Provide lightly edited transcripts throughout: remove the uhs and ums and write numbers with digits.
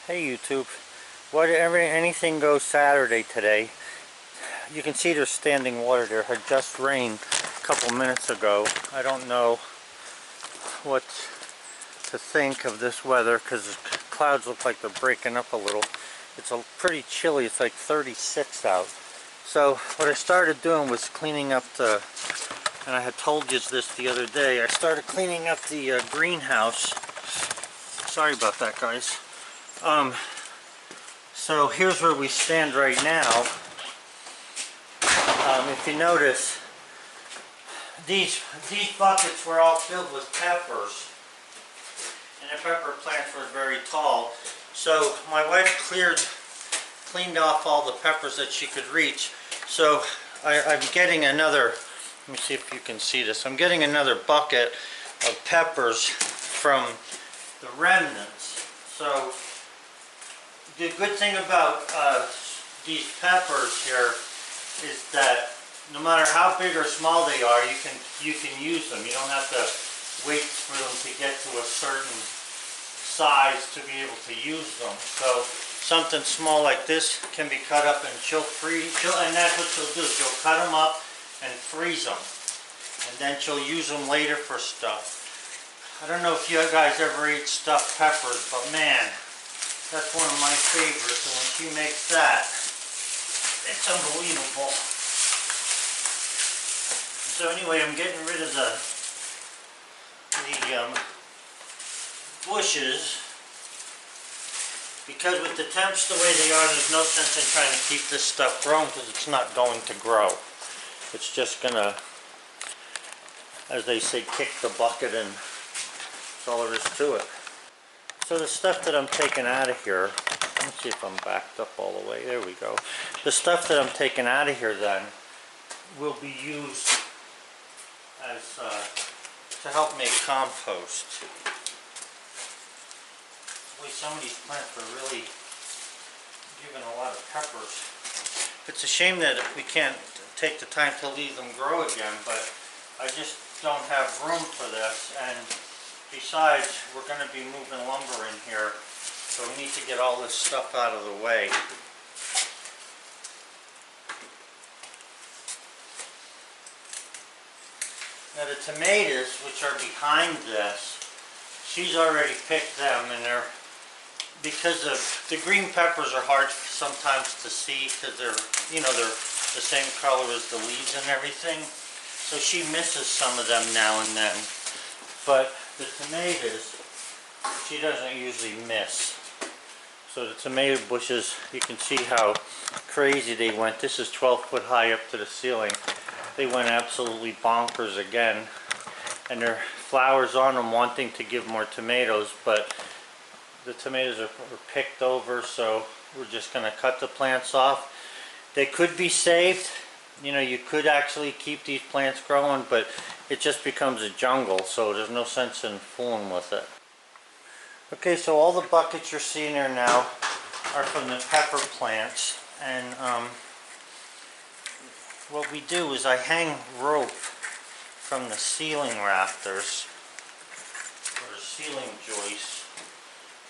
Hey YouTube, anything goes Saturday today. You can see there's standing water there. It had just rained a couple minutes ago. I don't know what to think of this weather because the clouds look like they're breaking up a little. It's pretty chilly. It's like 36 out. So what I started doing was cleaning up and I had told you this the other day, I started cleaning up the greenhouse. Sorry about that, guys. So here's where we stand right now. If you notice, these buckets were all filled with peppers, and the pepper plants were very tall. So my wife cleaned off all the peppers that she could reach. So I'm getting another. Let me see if you can see this. I'm getting another bucket of peppers from the remnants. So the good thing about these peppers here is that no matter how big or small they are, you can use them. You don't have to wait for them to get to a certain size to be able to use them. So something small like this can be cut up and and that's what she'll do. She'll cut them up and freeze them, and then she'll use them later for stuff. I don't know if you guys ever eat stuffed peppers, but man, that's one of my favorites, and when she makes that, it's unbelievable. So anyway, I'm getting rid of the bushes, because with the temps the way they are, there's no sense in trying to keep this stuff growing because it's not going to grow. It's just gonna, as they say, kick the bucket, and that's all there is to it. So the stuff that I'm taking out of here, let me see if I'm backed up all the way. There we go. The stuff that I'm taking out of here then will be used as to help make compost. Boy, some of these plants are really giving a lot of peppers. It's a shame that we can't take the time to leave them grow again, but I just don't have room for this, and besides, we're going to be moving lumber in here, so we need to get all this stuff out of the way. Now the tomatoes, which are behind this, she's already picked them, and because the green peppers are hard sometimes to see because they're the same color as the leaves and everything. So she misses some of them now and then. But the tomatoes, she doesn't usually miss. So the tomato bushes, you can see how crazy they went. This is 12 foot high up to the ceiling. They went absolutely bonkers again. And there are flowers on them wanting to give more tomatoes, but the tomatoes are picked over, so we're just going to cut the plants off. They could be saved. You know, you could actually keep these plants growing, but it just becomes a jungle, so there's no sense in fooling with it. Okay, so all the buckets you're seeing there now are from the pepper plants, and what we do is I hang rope from the ceiling rafters, or the ceiling joists,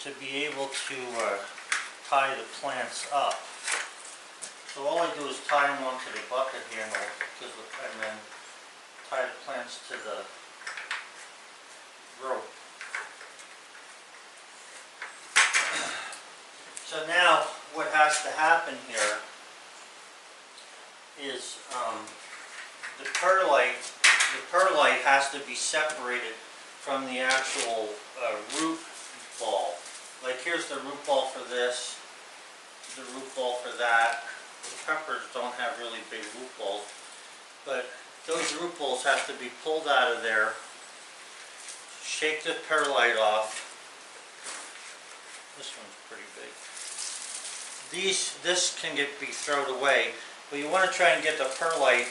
to be able to tie the plants up. So all I do is tie them onto the bucket handle, and then tie the plants to the rope. So now what has to happen here is the perlite has to be separated from the actual root ball. Like here's the root ball for this, the root ball for that. The peppers don't have really big root balls, but those root balls have to be pulled out of there. Shake the perlite off. This one's pretty big. This can be thrown away, but you want to try and get the perlite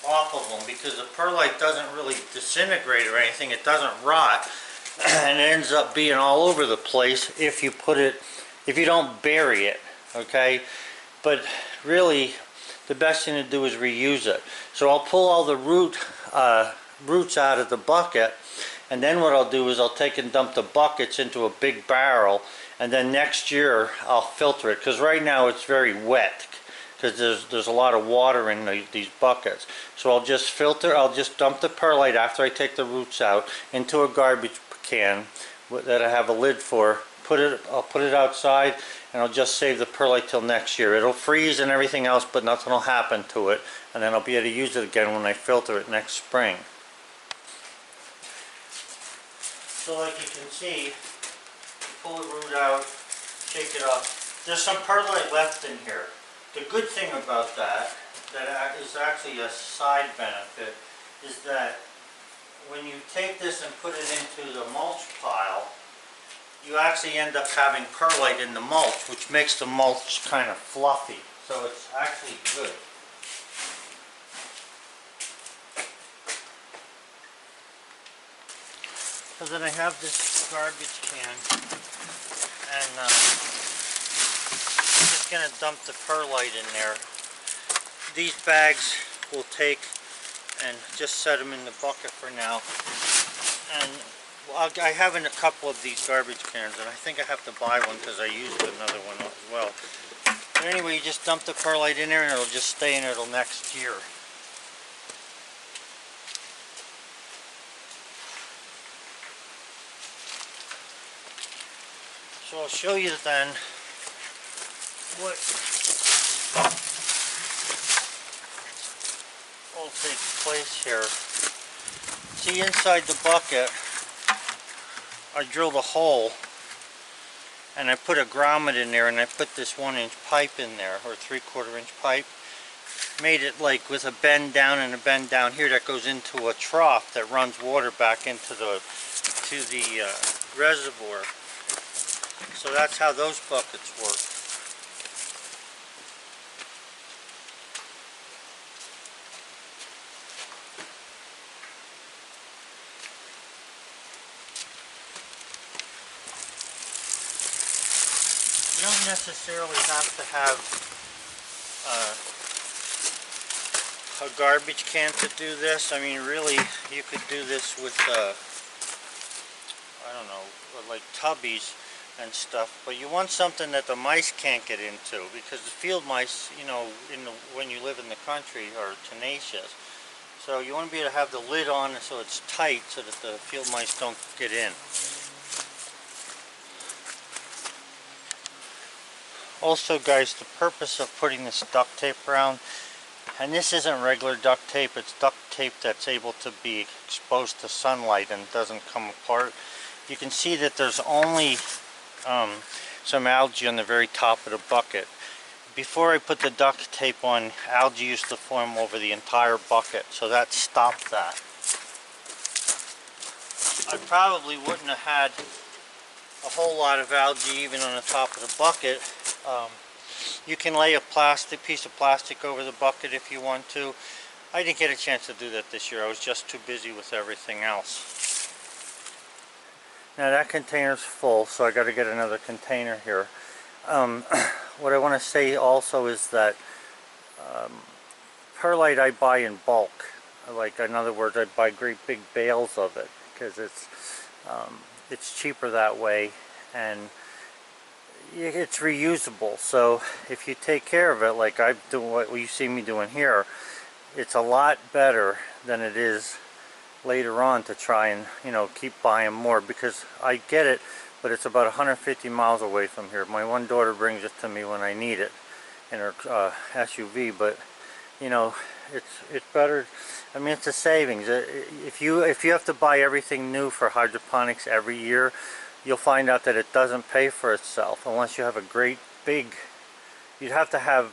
off of them, because the perlite doesn't really disintegrate or anything. It doesn't rot, and it ends up being all over the place if you don't bury it. Okay. But really, the best thing to do is reuse it. So I'll pull all the roots out of the bucket, and then what I'll do is I'll take and dump the buckets into a big barrel, and then next year I'll filter it, because right now it's very wet because there's a lot of water in these buckets. So I'll just filter, I'll just dump the perlite after I take the roots out into a garbage can that I have a lid for. I'll put it outside, and I'll just save the perlite till next year. It'll freeze and everything else, but nothing will happen to it, and then I'll be able to use it again when I filter it next spring. So like you can see, pull the root out, shake it up. There's some perlite left in here. The good thing about that is actually a side benefit, is that when you take this and put it into the mulch pile, you actually end up having perlite in the mulch, which makes the mulch kind of fluffy. So it's actually good. So then I have this garbage can, and I'm just going to dump the perlite in there. These bags will take and just set them in the bucket for now. And I have in a couple of these garbage cans, and I think I have to buy one because I used another one as well. But anyway, you just dump the perlite in there and it'll just stay in there till next year. So I'll show you then what will take place here. See, inside the bucket, I drilled a hole and I put a grommet in there, and I put this 1-inch pipe in there, or 3/4 inch pipe. Made it like with a bend down and a bend down here that goes into a trough that runs water back into the reservoir. So that's how those buckets work. You don't necessarily have to have a garbage can to do this. I mean, really, you could do this with, I don't know, like tubbies and stuff, but you want something that the mice can't get into, because the field mice, you know, when you live in the country, are tenacious. So you want to be able to have the lid on so it's tight so that the field mice don't get in. Also, guys, the purpose of putting this duct tape around, and this isn't regular duct tape, it's duct tape that's able to be exposed to sunlight and doesn't come apart. You can see that there's only some algae on the very top of the bucket. Before I put the duct tape on, algae used to form over the entire bucket, so that stopped that. I probably wouldn't have had a whole lot of algae even on the top of the bucket. You can lay a piece of plastic over the bucket if you want to. I didn't get a chance to do that this year. I was just too busy with everything else. Now that container's full, so I got to get another container here. What I want to say also is that perlite I buy in bulk. Like, in other words, I buy great big bales of it because it's cheaper that way, and it's reusable. So if you take care of it like I do, what you see me doing here, it's a lot better than it is later on to try and, you know, keep buying more, because I get it, but it's about 150 miles away from here. My one daughter brings it to me when I need it in her SUV, but you know, it's better. I mean, it's a savings. If you have to buy everything new for hydroponics every year, you'll find out that it doesn't pay for itself unless you have a great big. You'd have to have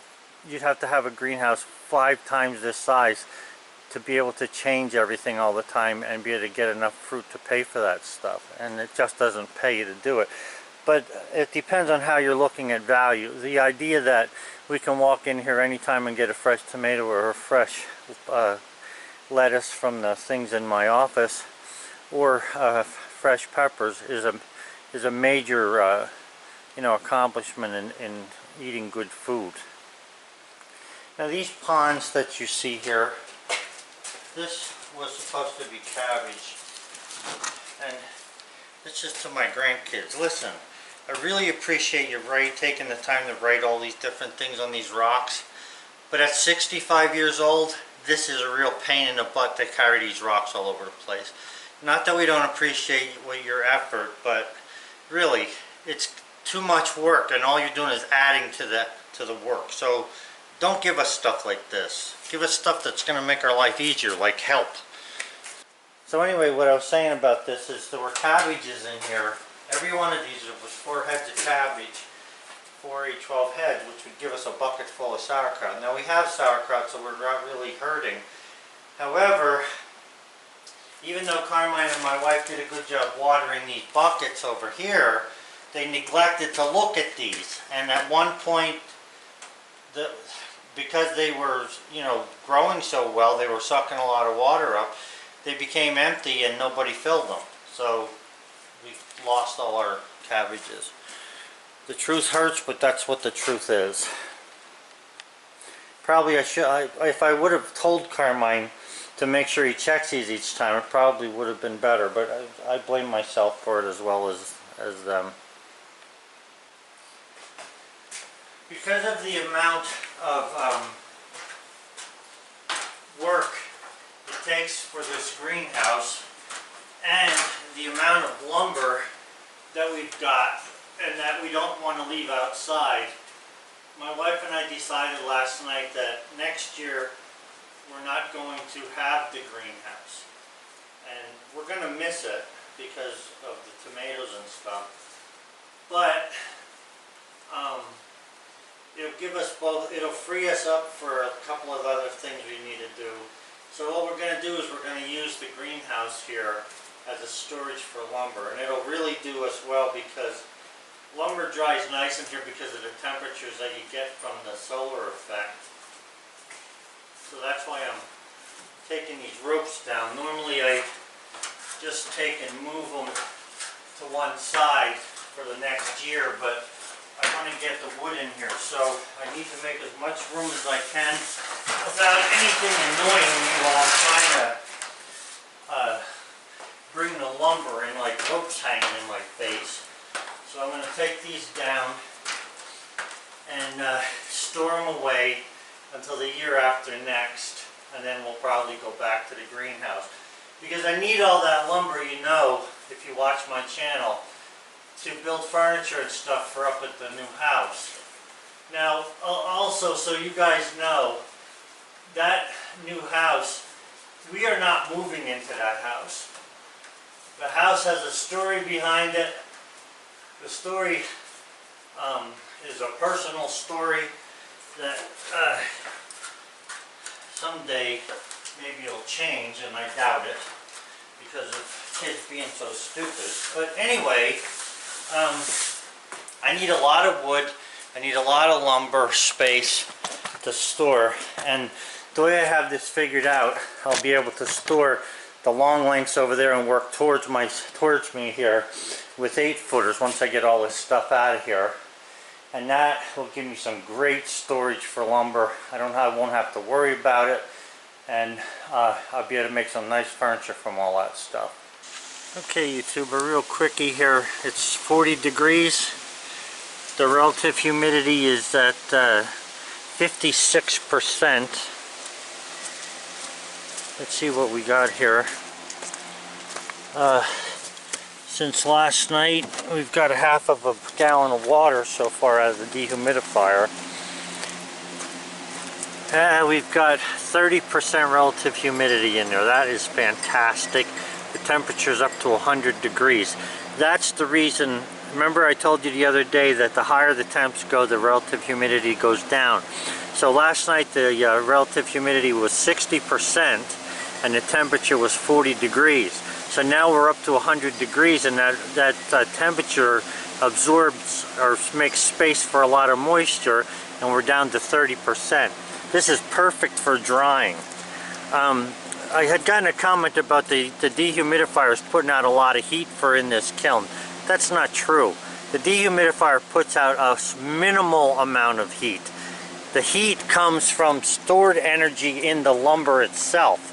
a greenhouse 5 times this size to be able to change everything all the time and be able to get enough fruit to pay for that stuff, and it just doesn't pay you to do it. But it depends on how you're looking at value. The idea that we can walk in here anytime and get a fresh tomato or a fresh lettuce from the things in my office, or fresh peppers, is a major you know, accomplishment in eating good food. Now these ponds that you see here, this was supposed to be cabbage, and this is to my grandkids. Listen, I really appreciate you taking the time to write all these different things on these rocks. But at 65 years old, this is a real pain in the butt to carry these rocks all over the place. Not that we don't appreciate your effort, but really, it's too much work, and all you're doing is adding to the work. So don't give us stuff like this. Give us stuff that's going to make our life easier, like help. So anyway, what I was saying about this is there were cabbages in here. Every one of these was 4 heads of cabbage, 4, 8, 12 heads, which would give us a bucket full of sauerkraut. Now we have sauerkraut, so we're not really hurting. However, even though Carmine and my wife did a good job watering these buckets over here, they neglected to look at these. And at one point, because they were, growing so well, they were sucking a lot of water up, they became empty and nobody filled them. So we lost all our cabbages. The truth hurts, but that's what the truth is. Probably if I would have told Carmine to make sure he checks these each time, it probably would have been better, but I blame myself for it as well as them. Because of the amount of work it takes for this greenhouse and the amount of lumber that we've got and that we don't want to leave outside, my wife and I decided last night that next year we're not going to have the greenhouse. And we're going to miss it because of the tomatoes and stuff. But it'll give us both, it'll free us up for a couple of other things we need to do. So what we're going to do is we're going to use the greenhouse here as a storage for lumber. And it'll really do us well because lumber dries nice in here because of the temperatures that you get from the solar effect. So that's why I'm taking these ropes down. Normally I just take and move them to one side for the next year, but I want to get the wood in here, so I need to make as much room as I can without anything annoying me while I'm trying to bring the lumber in, like ropes hanging in my face. So I'm going to take these down and store them away until the year after next, and then we'll probably go back to the greenhouse. Because I need all that lumber, if you watch my channel, to build furniture and stuff for up at the new house. Now, also, so you guys know, that new house, we are not moving into that house. The house has a story behind it. The story is a personal story that someday maybe it'll change, and I doubt it because of kids being so stupid. But anyway, I need a lot of wood, I need a lot of lumber space to store, and the way I have this figured out, I'll be able to store the long lengths over there and work towards me here with 8-footers once I get all this stuff out of here. And that will give me some great storage for lumber. I won't have to worry about it, and I'll be able to make some nice furniture from all that stuff. Okay, YouTuber, real quickie here. It's 40 degrees. The relative humidity is at 56%. Let's see what we got here. Since last night, we've got a half of a gallon of water so far out of the dehumidifier. We've got 30% relative humidity in there. That is fantastic. The temperature's up to 100 degrees. That's the reason, remember I told you the other day that the higher the temps go, the relative humidity goes down. So last night the relative humidity was 60% and the temperature was 40 degrees. So now we're up to 100 degrees, and that temperature absorbs or makes space for a lot of moisture, and we're down to 30%. This is perfect for drying. I had gotten a comment about the dehumidifiers putting out a lot of heat in this kiln. That's not true. The dehumidifier puts out a minimal amount of heat. The heat comes from stored energy in the lumber itself.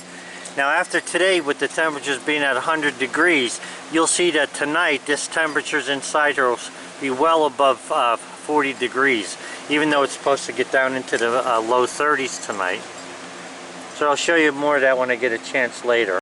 Now after today, with the temperatures being at 100 degrees, you'll see that tonight this temperature's inside here will be well above 40 degrees, even though it's supposed to get down into the low 30s tonight. So I'll show you more of that when I get a chance later.